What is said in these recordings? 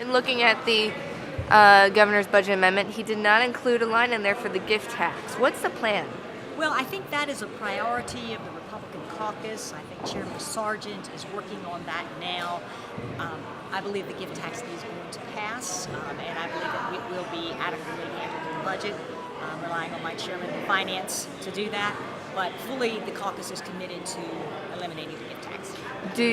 In looking at the governor's budget amendment, he did not include a line in there for the gift tax. What's the plan? Well, I think that is a priority of the Republican caucus. I think Chairman Sargent is working on that now. I believe the gift tax is going to pass, and I believe that it will be adequately handled in the budget. I'm relying on my chairman of finance to do that, but fully the caucus is committed to eliminating the gift tax. Do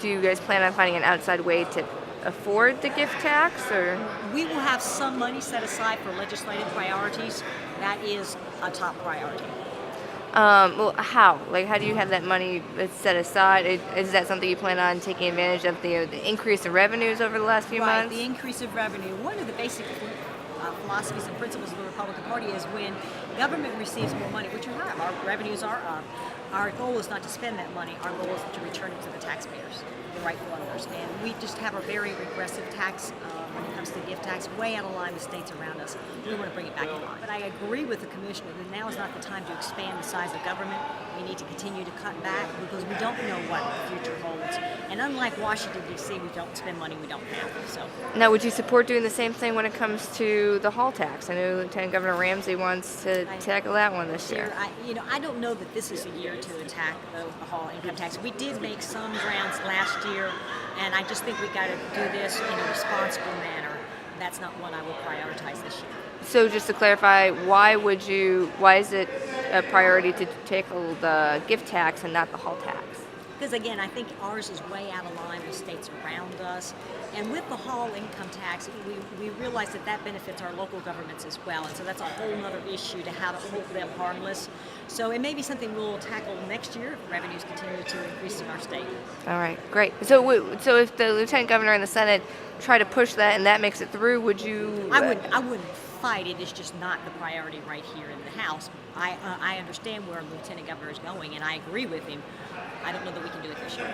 you guys plan on finding an outside way to afford the gift tax, or? We will have some money set aside for legislative priorities. That is a top priority. Well, how? Like, how do you have that money set aside? Is that something you plan on taking advantage of the increase in revenues over the last few Right, months? the increase of revenue. One of the basic philosophies and principles of the Republican Party is when government receives more money, which are up, our revenues are up, our goal is not to spend that money, our goal is to return it to the taxpayers, the rightful owners. And we just have a very regressive tax when it comes to gift tax, way out of line with states around us. We want to bring it back in line. But I agree with the commissioner that now is not the time to expand the size of government. We need to continue to cut back because we don't know what the future holds. And unlike Washington, D.C., we don't spend money we don't have. So. Now, would you support doing the same thing when it comes to the hall tax? I know Lieutenant Governor Ramsey wants to tackle that one this year. I don't know that this is a year to attack the hall income tax. We did make some grounds last year, and I just think we got to do this in a responsible manner. That's not one I will prioritize this year. So, just to clarify, why is it a priority to tackle the gift tax and not the hall tax? Because again, I think ours is way out of line with states around us. And with the hall income tax, we realize that benefits our local governments as well. And so that's a whole other issue to how to hold them harmless. So it may be something we'll tackle next year if revenues continue to increase in our state. All right, great. So if the Lieutenant Governor and the Senate try to push that and that makes it through, would you? I wouldn't fight it. It's just not the priority right here in the House. I understand where Lieutenant Governor is going, and I agree with him. I don't know that we can do it this year.